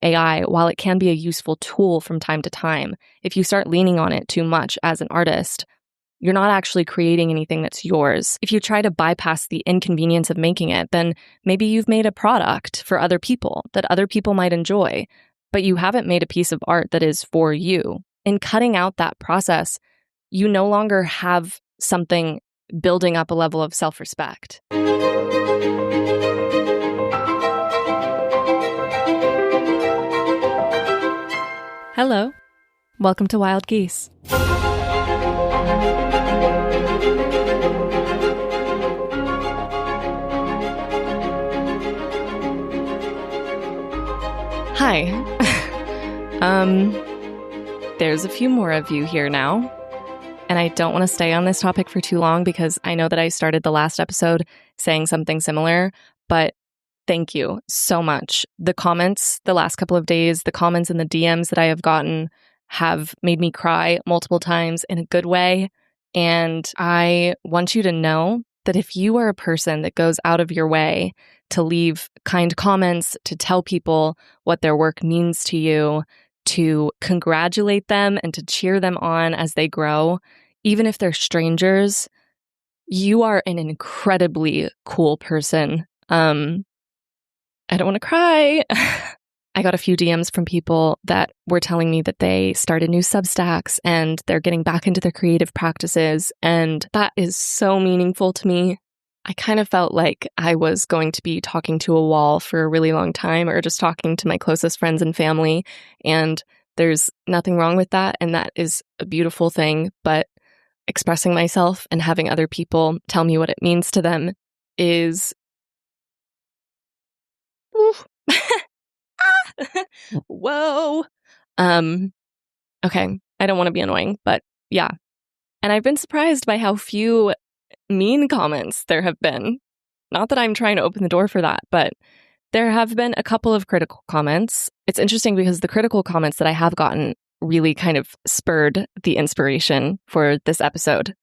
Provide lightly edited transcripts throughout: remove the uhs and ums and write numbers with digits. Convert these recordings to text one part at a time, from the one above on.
AI, while it can be a useful tool from time to time, if you start leaning on it too much as an artist, you're not actually creating anything that's yours. If you try to bypass the inconvenience of making it, then maybe you've made a product for other people that other people might enjoy, but you haven't made a piece of art that is for you. In cutting out that process, you no longer have something building up a level of self-respect. Hello. Welcome to Wild Geese. Hi. There's a few more of you here now, and I don't want to stay on this topic for too long because I know that I started the last episode saying something similar, but thank you so much. The comments the last couple of days, the comments and the DMs that I have gotten have made me cry multiple times in a good way, and I want you to know that if you are a person that goes out of your way to leave kind comments, to tell people what their work means to you, to congratulate them and to cheer them on as they grow, even if they're strangers, you are an incredibly cool person. I don't want to cry. I got a few DMs from people that were telling me that they started new Substacks and they're getting back into their creative practices, and that is so meaningful to me. I kind of felt like I was going to be talking to a wall for a really long time, or just talking to my closest friends and family, and there's nothing wrong with that, and that is a beautiful thing, but expressing myself and having other people tell me what it means to them is... Whoa. Okay, I don't want to be annoying, but yeah. And I've been surprised by how few mean comments there have been. Not that I'm trying to open the door for that, but there have been a couple of critical comments. It's interesting because the critical comments that I have gotten really kind of spurred the inspiration for this episode.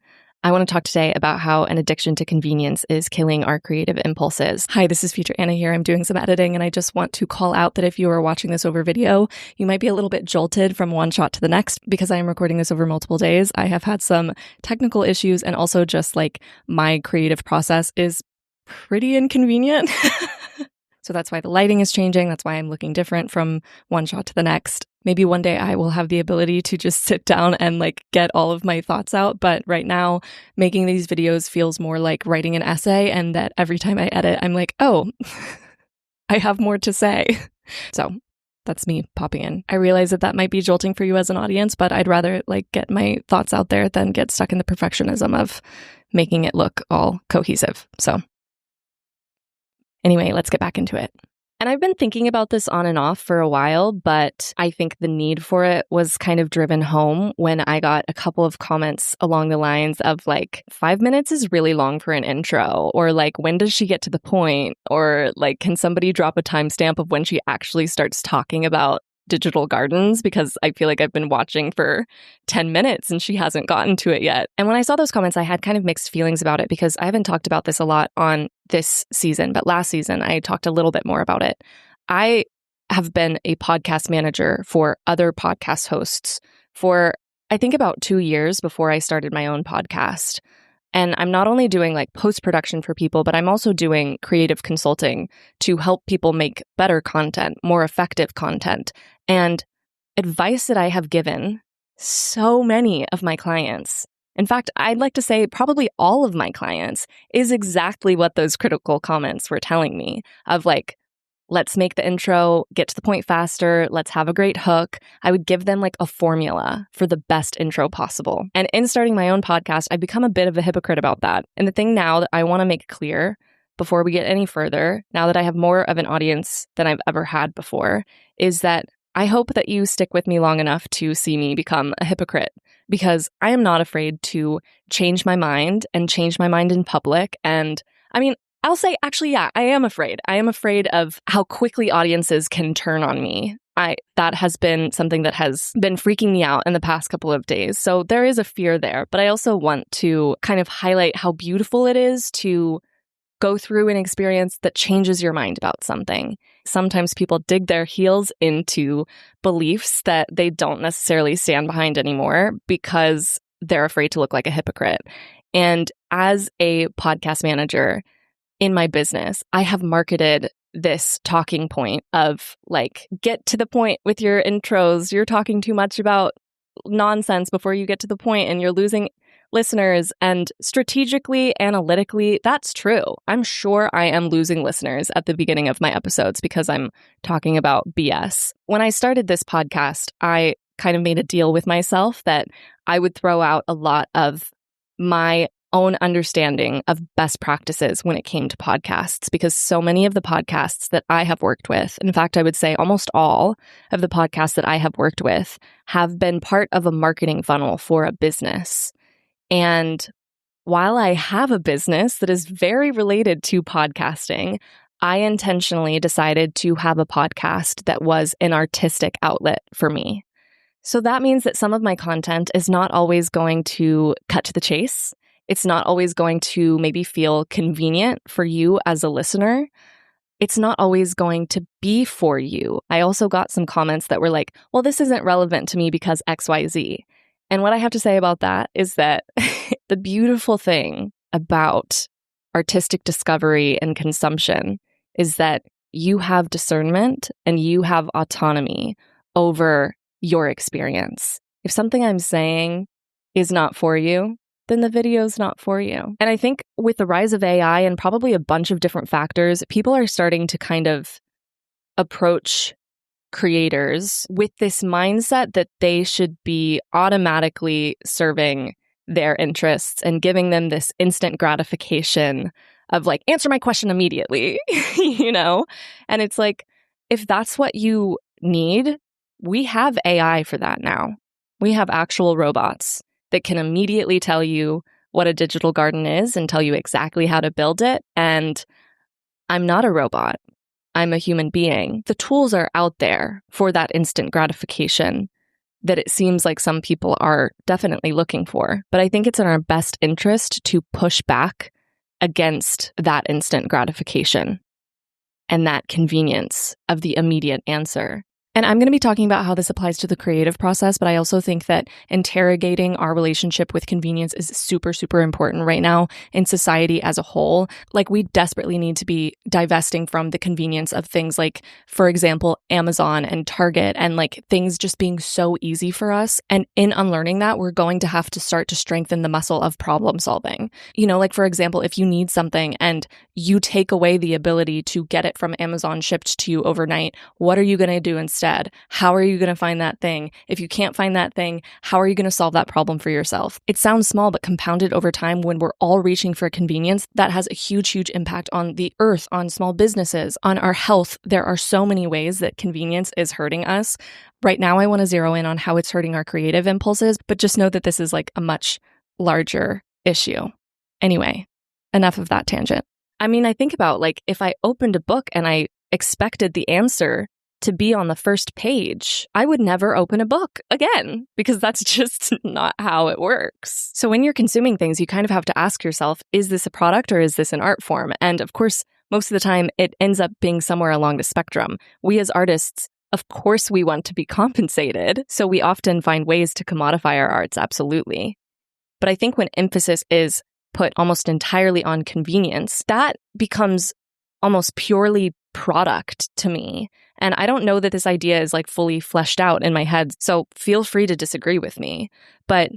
I want to talk today about how an addiction to convenience is killing our creative impulses. Hi, this is Future Anna here. I'm doing some editing, and I just want to call out that if you are watching this over video, you might be a little bit jolted from one shot to the next because I am recording this over multiple days. I have had some technical issues, and also just like my creative process is pretty inconvenient. So that's why the lighting is changing. That's why I'm looking different from one shot to the next. Maybe one day I will have the ability to just sit down and like get all of my thoughts out. But right now, making these videos feels more like writing an essay, and that every time I edit, I'm like, oh, I have more to say. So that's me popping in. I realize that that might be jolting for you as an audience, but I'd rather like get my thoughts out there than get stuck in the perfectionism of making it look all cohesive. So anyway, let's get back into it. And I've been thinking about this on and off for a while, but I think the need for it was kind of driven home when I got a couple of comments along the lines of like, 5 minutes is really long for an intro, or like, when does she get to the point? Or like, can somebody drop a timestamp of when she actually starts talking about digital gardens, because I feel like I've been watching for 10 minutes and she hasn't gotten to it yet. And when I saw those comments, I had kind of mixed feelings about it because I haven't talked about this a lot on this season, but last season I talked a little bit more about it. I have been a podcast manager for other podcast hosts for, I think, about 2 years before I started my own podcast. And I'm not only doing like post-production for people, but I'm also doing creative consulting to help people make better content, more effective content. And advice that I have given so many of my clients, in fact, I'd like to say probably all of my clients, is exactly what those critical comments were telling me of like, let's make the intro, get to the point faster, let's have a great hook. I would give them like a formula for the best intro possible. And in starting my own podcast, I've become a bit of a hypocrite about that. And the thing now that I want to make clear before we get any further, now that I have more of an audience than I've ever had before, is that I hope that you stick with me long enough to see me become a hypocrite, because I am not afraid to change my mind and change my mind in public. And I mean, I'll say, actually, yeah, I am afraid. I am afraid of how quickly audiences can turn on me. That has been something that has been freaking me out in the past couple of days. So there is a fear there, but I also want to kind of highlight how beautiful it is to go through an experience that changes your mind about something. Sometimes people dig their heels into beliefs that they don't necessarily stand behind anymore because they're afraid to look like a hypocrite. And as a podcast manager in my business, I have marketed this talking point of like, get to the point with your intros. You're talking too much about nonsense before you get to the point and you're losing listeners. And strategically, analytically, that's true. I'm sure I am losing listeners at the beginning of my episodes because I'm talking about BS. When I started this podcast, I kind of made a deal with myself that I would throw out a lot of my own understanding of best practices when it came to podcasts, because so many of the podcasts that I have worked with, in fact, I would say almost all of the podcasts that I have worked with have been part of a marketing funnel for a business. And while I have a business that is very related to podcasting, I intentionally decided to have a podcast that was an artistic outlet for me. So that means that some of my content is not always going to cut to the chase. It's not always going to maybe feel convenient for you as a listener. It's not always going to be for you. I also got some comments that were like, well, this isn't relevant to me because XYZ. And what I have to say about that is that the beautiful thing about artistic discovery and consumption is that you have discernment and you have autonomy over your experience. If something I'm saying is not for you, then the video's not for you. And I think with the rise of AI and probably a bunch of different factors, people are starting to kind of approach creators with this mindset that they should be automatically serving their interests and giving them this instant gratification of like, answer my question immediately, you know? And it's like, if that's what you need, we have AI for that now. We have actual robots that can immediately tell you what a digital garden is and tell you exactly how to build it. And I'm not a robot. I'm a human being. The tools are out there for that instant gratification that it seems like some people are definitely looking for. But I think it's in our best interest to push back against that instant gratification and that convenience of the immediate answer. And I'm going to be talking about how this applies to the creative process, but I also think that interrogating our relationship with convenience is super, super important right now in society as a whole. Like, we desperately need to be divesting from the convenience of things like, for example, Amazon and Target, and like things just being so easy for us. And in unlearning that, we're going to have to start to strengthen the muscle of problem solving. You know, like, for example, if you need something and you take away the ability to get it from Amazon shipped to you overnight, what are you going to do instead? How are you going to find that thing? If you can't find that thing, how are you going to solve that problem for yourself? It sounds small, but compounded over time, when we're all reaching for convenience, that has a huge, huge impact on the earth, on small businesses, on our health. There are so many ways that convenience is hurting us. Right now, I want to zero in on how it's hurting our creative impulses, but just know that this is like a much larger issue. Anyway, enough of that tangent. I mean, I think about like if I opened a book and I expected the answer to be on the first page, I would never open a book again, because that's just not how it works. So when you're consuming things, you kind of have to ask yourself, is this a product or is this an art form? And of course, most of the time, it ends up being somewhere along the spectrum. We as artists, of course, we want to be compensated. So we often find ways to commodify our arts, absolutely. But I think when emphasis is put almost entirely on convenience, that becomes almost purely product to me. And I don't know that this idea is like fully fleshed out in my head, so feel free to disagree with me. But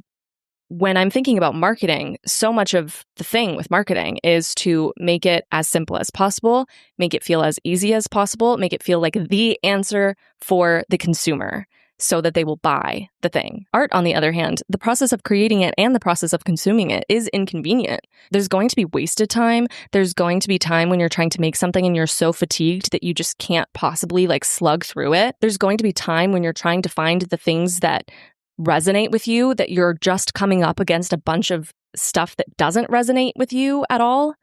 when I'm thinking about marketing, so much of the thing with marketing is to make it as simple as possible, make it feel as easy as possible, make it feel like the answer for the consumer so that they will buy the thing. Art, on the other hand, the process of creating it and the process of consuming it is inconvenient. There's going to be wasted time. There's going to be time when you're trying to make something and you're so fatigued that you just can't possibly like slug through it. There's going to be time when you're trying to find the things that resonate with you, that you're just coming up against a bunch of stuff that doesn't resonate with you at all.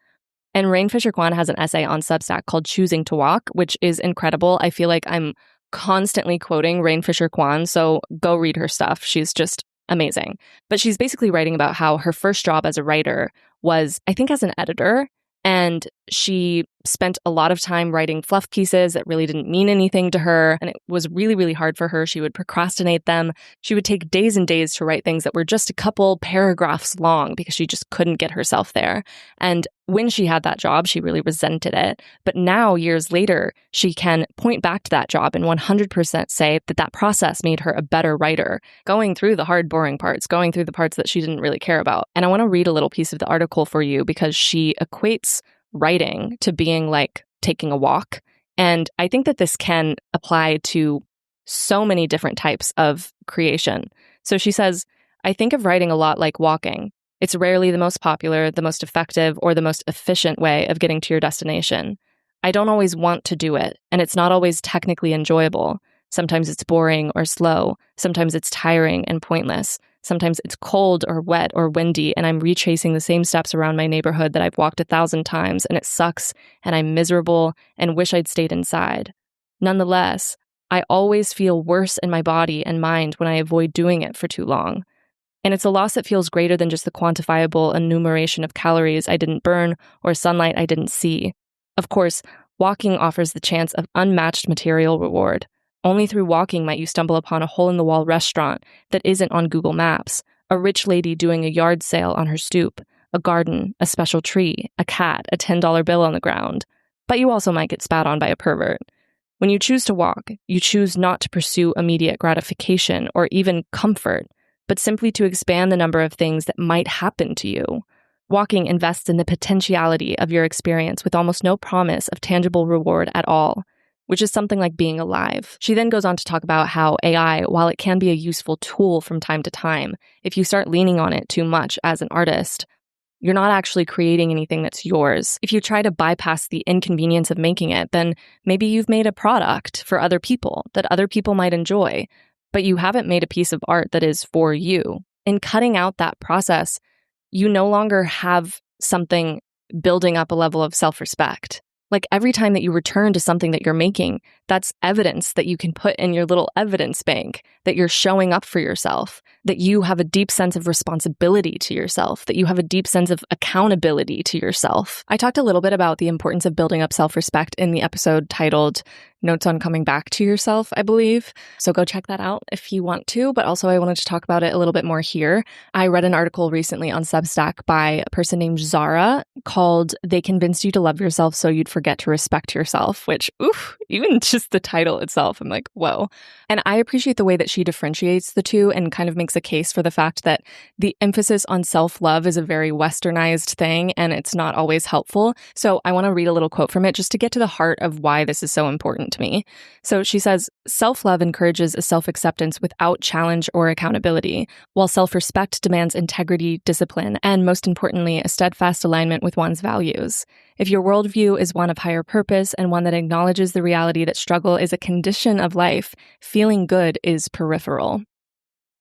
And Rain Fisher Kwan has an essay on Substack called Choosing to Walk, which is incredible. I feel like I'm constantly quoting Rain Fisher Kwan, so go read her stuff. She's just amazing. But she's basically writing about how her first job as a writer was, I think, as an editor. And she spent a lot of time writing fluff pieces that really didn't mean anything to her. And it was really, really hard for her. She would procrastinate them. She would take days and days to write things that were just a couple paragraphs long because she just couldn't get herself there. And when she had that job, she really resented it. But now, years later, she can point back to that job and 100% say that that process made her a better writer, going through the hard, boring parts, going through the parts that she didn't really care about. And I want to read a little piece of the article for you because she equates writing to being like taking a walk. And I think that this can apply to so many different types of creation. So she says, I think of writing a lot like walking. It's rarely the most popular, the most effective, or the most efficient way of getting to your destination. I don't always want to do it, and it's not always technically enjoyable. Sometimes it's boring or slow. Sometimes it's tiring and pointless. Sometimes it's cold or wet or windy, and I'm retracing the same steps around my neighborhood that I've walked 1,000 times, and it sucks, and I'm miserable, and wish I'd stayed inside. Nonetheless, I always feel worse in my body and mind when I avoid doing it for too long. And it's a loss that feels greater than just the quantifiable enumeration of calories I didn't burn or sunlight I didn't see. Of course, walking offers the chance of unmatched material reward. Only through walking might you stumble upon a hole-in-the-wall restaurant that isn't on Google Maps, a rich lady doing a yard sale on her stoop, a garden, a special tree, a cat, a $10 bill on the ground. But you also might get spat on by a pervert. When you choose to walk, you choose not to pursue immediate gratification or even comfort, but simply to expand the number of things that might happen to you. Walking invests in the potentiality of your experience with almost no promise of tangible reward at all, which is something like being alive. She then goes on to talk about how AI, while it can be a useful tool from time to time, if you start leaning on it too much as an artist, you're not actually creating anything that's yours. If you try to bypass the inconvenience of making it, then maybe you've made a product for other people that other people might enjoy, but you haven't made a piece of art that is for you. In cutting out that process, you no longer have something building up a level of self-respect. Like every time that you return to something that you're making, that's evidence that you can put in your little evidence bank, that you're showing up for yourself, that you have a deep sense of responsibility to yourself, that you have a deep sense of accountability to yourself. I talked a little bit about the importance of building up self-respect in the episode titled Notes on Coming Back to Yourself, I believe. So go check that out if you want to, but also I wanted to talk about it a little bit more here. I read an article recently on Substack by a person named Zara called They Convinced You to Love Yourself So You'd Forget to Respect Yourself, which, even just the title itself, I'm like, whoa. And I appreciate the way that she differentiates the two and kind of makes a case for the fact that the emphasis on self-love is a very westernized thing and it's not always helpful. So I want to read a little quote from it just to get to the heart of why this is so important to me. So she says, self-love encourages a self-acceptance without challenge or accountability, while self-respect demands integrity, discipline, and most importantly, a steadfast alignment with one's values. If your worldview is one of higher purpose and one that acknowledges the reality that struggle is a condition of life, feeling good is peripheral.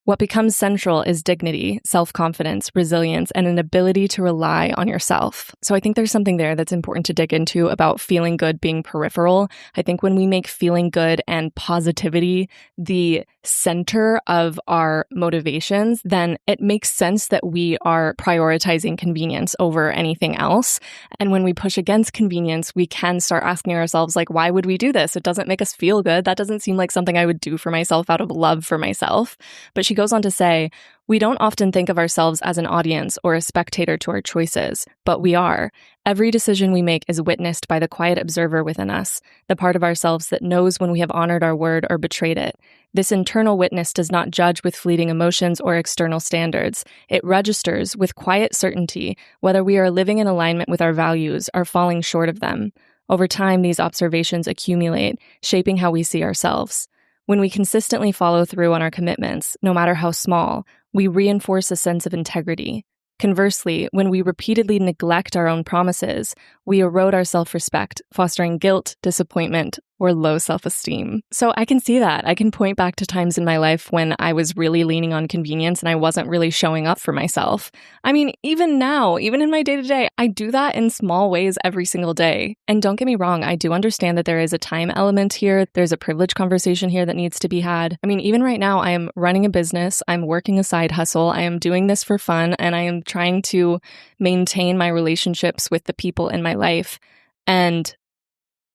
What becomes central is dignity, self-confidence, resilience, and an ability to rely on yourself. So I think there's something there that's important to dig into about feeling good being peripheral. I think when we make feeling good and positivity the center of our motivations, then it makes sense that we are prioritizing convenience over anything else. And when we push against convenience, we can start asking ourselves, like, why would we do this? It doesn't make us feel good. That doesn't seem like something I would do for myself out of love for myself. But she goes on to say, we don't often think of ourselves as an audience or a spectator to our choices, but we are. Every decision we make is witnessed by the quiet observer within us, the part of ourselves that knows when we have honored our word or betrayed it. This internal witness does not judge with fleeting emotions or external standards. It registers with quiet certainty whether we are living in alignment with our values or falling short of them. Over time, these observations accumulate, shaping how we see ourselves. When we consistently follow through on our commitments, no matter how small, we reinforce a sense of integrity. Conversely, when we repeatedly neglect our own promises, we erode our self-respect, fostering guilt, disappointment, or low self-esteem. So I can see that. I can point back to times in my life when I was really leaning on convenience and I wasn't really showing up for myself. I mean, even now, even in my day-to-day, I do that in small ways every single day. And don't get me wrong, I do understand that there is a time element here. There's a privilege conversation here that needs to be had. I mean, even right now, I am running a business. I'm working a side hustle. I am doing this for fun, and I am trying to maintain my relationships with the people in my life. And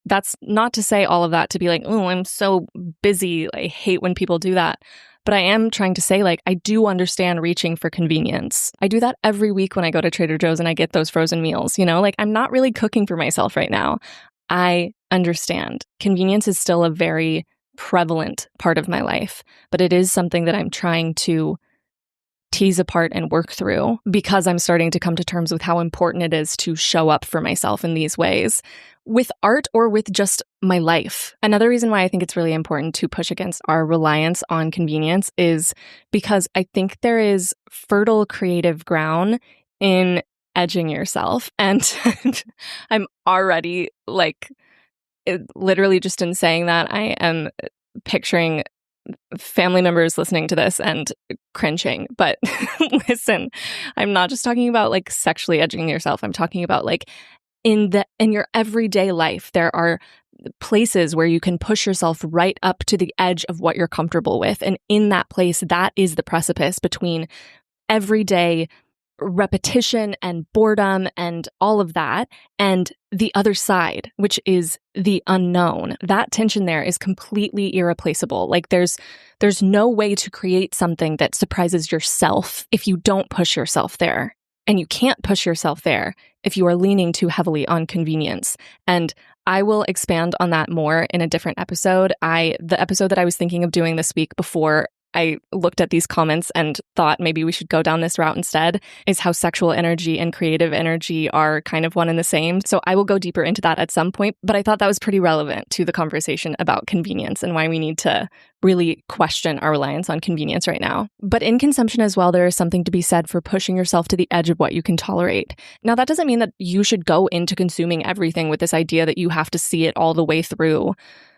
that's not to say all of that to be like, oh, I'm so busy. I hate when people do that. But I am trying to say, like, I do understand reaching for convenience. I do that every week when I go to Trader Joe's and I get those frozen meals, like I'm not really cooking for myself right now. I understand. Convenience is still a very prevalent part of my life, but it is something that I'm trying to tease apart and work through because I'm starting to come to terms with how important it is to show up for myself in these ways with art or with just my life. Another reason why I think it's really important to push against our reliance on convenience is because I think there is fertile creative ground in edging yourself. And I'm already literally just in saying that, I am picturing family members listening to this and cringing. But listen, I'm not just talking about sexually edging yourself. I'm talking about in your everyday life, there are places where you can push yourself right up to the edge of what you're comfortable with. And in that place, that is the precipice between everyday repetition and boredom and all of that, and the other side, which is the unknown. That tension there is completely irreplaceable. There's no way to create something that surprises yourself if you don't push yourself there. And you can't push yourself there if you are leaning too heavily on convenience. And I will expand on that more in a different episode. The episode that I was thinking of doing this week before I looked at these comments and thought maybe we should go down this route instead, is how sexual energy and creative energy are kind of one and the same. So I will go deeper into that at some point, but I thought that was pretty relevant to the conversation about convenience and why we need to really question our reliance on convenience right now. But in consumption as well, there is something to be said for pushing yourself to the edge of what you can tolerate. Now, that doesn't mean that you should go into consuming everything with this idea that you have to see it all the way through,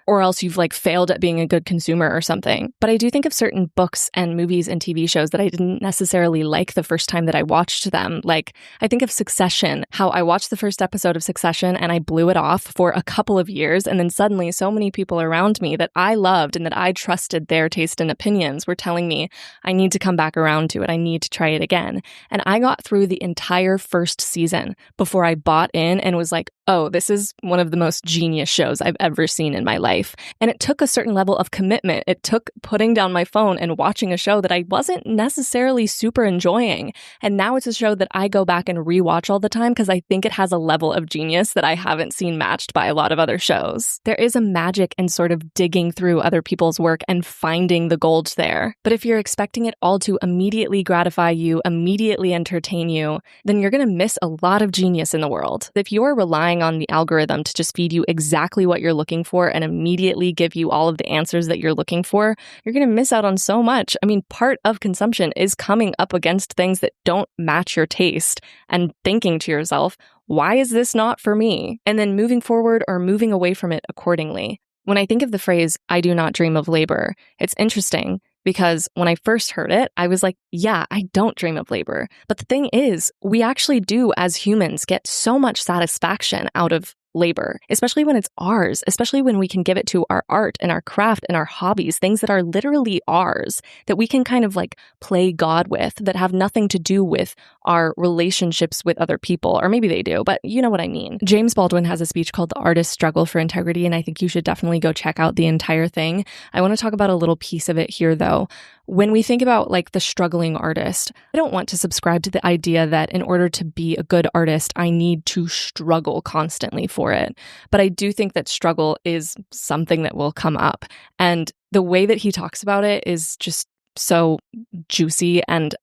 or else you've failed at being a good consumer or something. But I do think of certain books and movies and TV shows that I didn't necessarily like the first time that I watched them. I think of Succession, how I watched the first episode of Succession and I blew it off for a couple of years. And then suddenly so many people around me that I loved and that I trusted their taste and opinions were telling me I need to come back around to it. I need to try it again. And I got through the entire first season before I bought in and was like, oh, this is one of the most genius shows I've ever seen in my life. And it took a certain level of commitment. It took putting down my phone and watching a show that I wasn't necessarily super enjoying. And now it's a show that I go back and rewatch all the time because I think it has a level of genius that I haven't seen matched by a lot of other shows. There is a magic in sort of digging through other people's work and finding the gold there. But if you're expecting it all to immediately gratify you, immediately entertain you, then you're going to miss a lot of genius in the world. If you're relying on the algorithm to just feed you exactly what you're looking for and immediately give you all of the answers that you're looking for, you're going to miss out on so much. I mean, part of consumption is coming up against things that don't match your taste and thinking to yourself, why is this not for me? And then moving forward or moving away from it accordingly. When I think of the phrase, I do not dream of labor, it's interesting because when I first heard it, I was like, yeah, I don't dream of labor. But the thing is, we actually do as humans get so much satisfaction out of labor, especially when it's ours, especially when we can give it to our art and our craft and our hobbies, things that are literally ours, that we can kind of play God with, that have nothing to do with our relationships with other people, or maybe they do, but you know what I mean. James Baldwin has a speech called The Artist's Struggle for Integrity, and I think you should definitely go check out the entire thing. I want to talk about a little piece of it here though. When we think about the struggling artist, I don't want to subscribe to the idea that in order to be a good artist, I need to struggle constantly for it. But I do think that struggle is something that will come up. And the way that he talks about it is just so juicy. And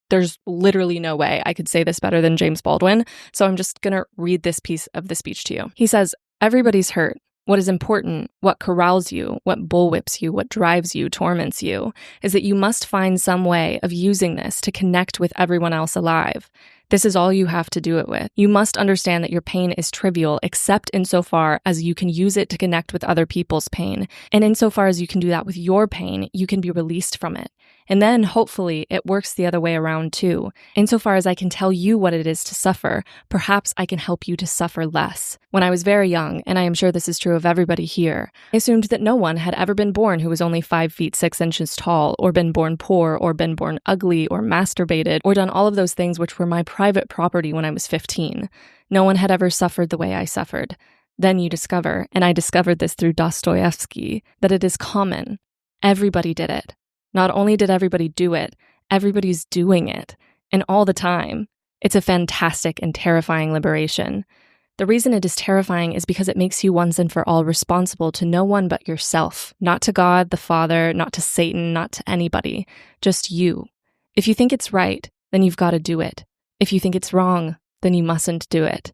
there's literally no way I could say this better than James Baldwin. So I'm just going to read this piece of the speech to you. He says, everybody's hurt. What is important, what corrals you, what bullwhips you, what drives you, torments you, is that you must find some way of using this to connect with everyone else alive. This is all you have to do it with. You must understand that your pain is trivial, except insofar as you can use it to connect with other people's pain. And insofar as you can do that with your pain, you can be released from it. And then, hopefully, it works the other way around too. Insofar as I can tell you what it is to suffer, perhaps I can help you to suffer less. When I was very young, and I am sure this is true of everybody here, I assumed that no one had ever been born who was only 5 feet 6 inches tall, or been born poor, or been born ugly, or masturbated, or done all of those things which were my private property when I was 15. No one had ever suffered the way I suffered. Then you discover, and I discovered this through Dostoevsky, that it is common. Everybody did it. Not only did everybody do it, everybody's doing it, and all the time. It's a fantastic and terrifying liberation. The reason it is terrifying is because it makes you once and for all responsible to no one but yourself, not to God, the Father, not to Satan, not to anybody, just you. If you think it's right, then you've got to do it. If you think it's wrong, then you mustn't do it.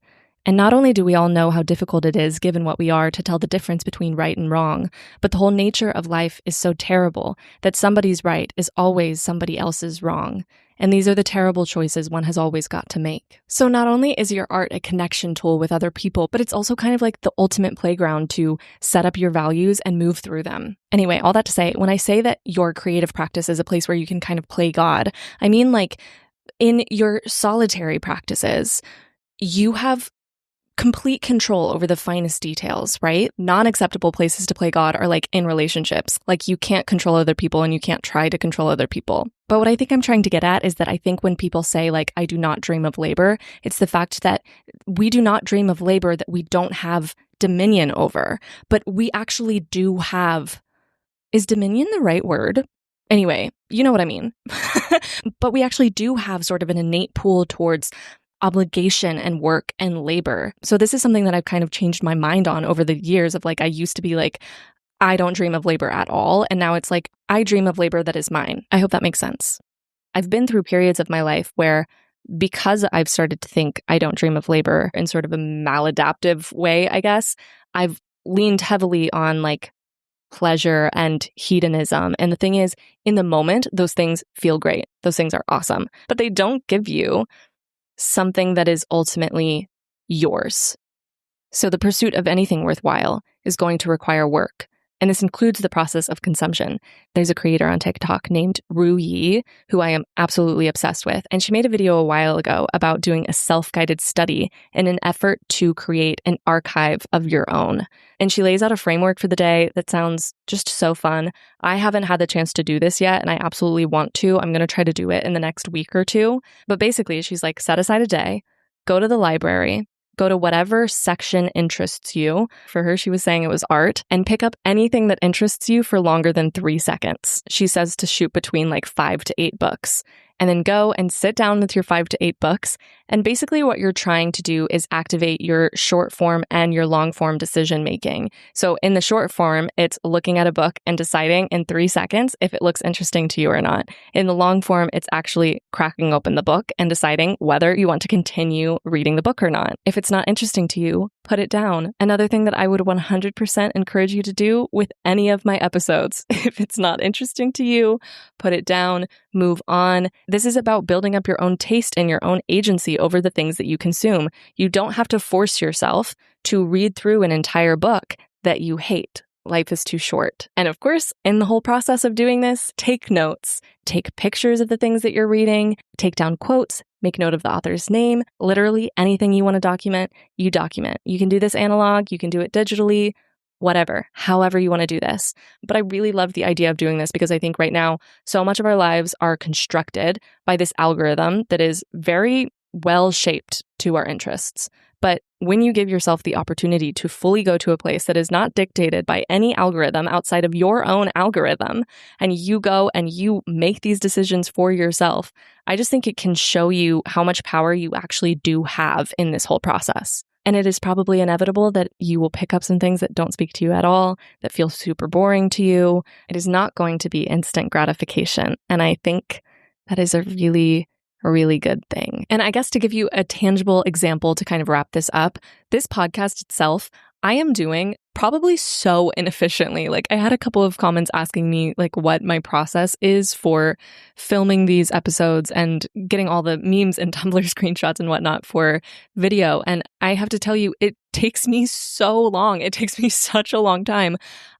And not only do we all know how difficult it is, given what we are, to tell the difference between right and wrong, but the whole nature of life is so terrible that somebody's right is always somebody else's wrong. And these are the terrible choices one has always got to make. So not only is your art a connection tool with other people, but it's also kind of like the ultimate playground to set up your values and move through them. Anyway, all that to say, when I say that your creative practice is a place where you can kind of play God, I mean like in your solitary practices, you have complete control over the finest details, right? Non-acceptable places to play God are like in relationships. Like you can't control other people and you can't try to control other people. But what I think I'm trying to get at is that I think when people say like, I do not dream of labor, it's the fact that we do not dream of labor that we don't have dominion over, but we actually do have, is dominion the right word? Anyway, you know what I mean. But we actually do have sort of an innate pull towards obligation and work and labor. So this is something that I've kind of changed my mind on over the years of like, I used to be like, I don't dream of labor at all. And now it's like, I dream of labor that is mine. I hope that makes sense. I've been through periods of my life where, because I've started to think I don't dream of labor in sort of a maladaptive way, I guess, I've leaned heavily on like pleasure and hedonism. And the thing is, in the moment, those things feel great. Those things are awesome, but they don't give you something that is ultimately yours. So the pursuit of anything worthwhile is going to require work. And this includes the process of consumption. There's a creator on TikTok named Ru Yi, who I am absolutely obsessed with. And she made a video a while ago about doing a self-guided study in an effort to create an archive of your own. And she lays out a framework for the day that sounds just so fun. I haven't had the chance to do this yet, and I absolutely want to. I'm going to try to do it in the next week or two. But basically, she's like, set aside a day, go to the library, go to whatever section interests you. For her, she was saying it was art, and pick up anything that interests you for longer than 3 seconds. She says to shoot between like 5 to 8 books. And then go and sit down with your 5 to 8 books. And basically what you're trying to do is activate your short form and your long form decision making. So in the short form, it's looking at a book and deciding in 3 seconds if it looks interesting to you or not. In the long form, it's actually cracking open the book and deciding whether you want to continue reading the book or not. If it's not interesting to you, put it down. Another thing that I would 100% encourage you to do with any of my episodes, if it's not interesting to you, put it down, move on. This is about building up your own taste and your own agency over the things that you consume. You don't have to force yourself to read through an entire book that you hate. Life is too short. And of course, in the whole process of doing this, take notes. Take pictures of the things that you're reading, take down quotes, make note of the author's name. Literally anything you want to document, you document. You can do this analog, you can do it digitally, whatever, however you want to do this. But I really love the idea of doing this because I think right now, so much of our lives are constructed by this algorithm that is very well shaped to our interests. But when you give yourself the opportunity to fully go to a place that is not dictated by any algorithm outside of your own algorithm, and you go and you make these decisions for yourself, I just think it can show you how much power you actually do have in this whole process. And it is probably inevitable that you will pick up some things that don't speak to you at all, that feel super boring to you. It is not going to be instant gratification. And I think that is a really good thing. And I guess to give you a tangible example to kind of wrap this up, this podcast itself, I am doing probably so inefficiently. Like I had a couple of comments asking me like what my process is for filming these episodes and getting all the memes and Tumblr screenshots and whatnot for video. And I have to tell you, it takes me so long. It takes me such a long time.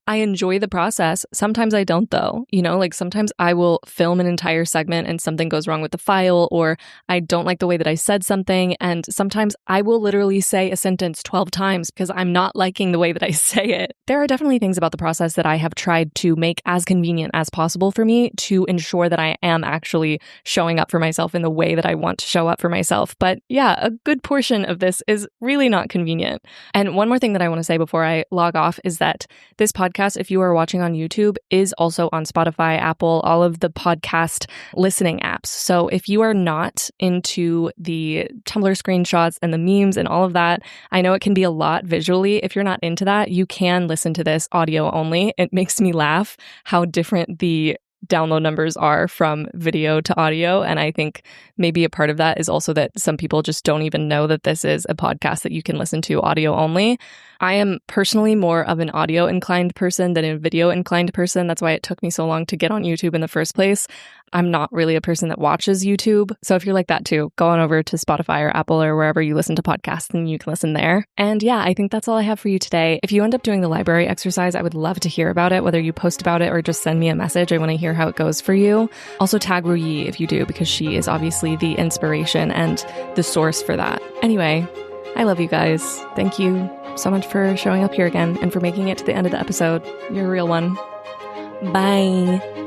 I enjoy the process. Sometimes I don't though. Like sometimes I will film an entire segment and something goes wrong with the file, or I don't like the way that I said something. And sometimes I will literally say a sentence 12 times because I'm not liking the way that I say it. There are definitely things about the process that I have tried to make as convenient as possible for me to ensure that I am actually showing up for myself in the way that I want to show up for myself. But yeah, a good portion of this is really not convenient. And one more thing that I want to say before I log off is that this podcast, if you are watching on YouTube, is also on Spotify, Apple, all of the podcast listening apps. So if you are not into the Tumblr screenshots and the memes and all of that, I know it can be a lot visually. If you're not into that, you can listen to this audio only. It makes me laugh how different the download numbers are from video to audio. And I think maybe a part of that is also that some people just don't even know that this is a podcast that you can listen to audio only. I am personally more of an audio inclined person than a video inclined person. That's why it took me so long to get on YouTube in the first place. I'm not really a person that watches YouTube. So if you're like that too, go on over to Spotify or Apple or wherever you listen to podcasts and you can listen there. And yeah, I think that's all I have for you today. If you end up doing the library exercise, I would love to hear about it, whether you post about it or just send me a message. I want to hear how it goes for you. Also tag Ruyi if you do, because she is obviously the inspiration and the source for that. Anyway, I love you guys. Thank you so much for showing up here again and for making it to the end of the episode. You're a real one. Bye.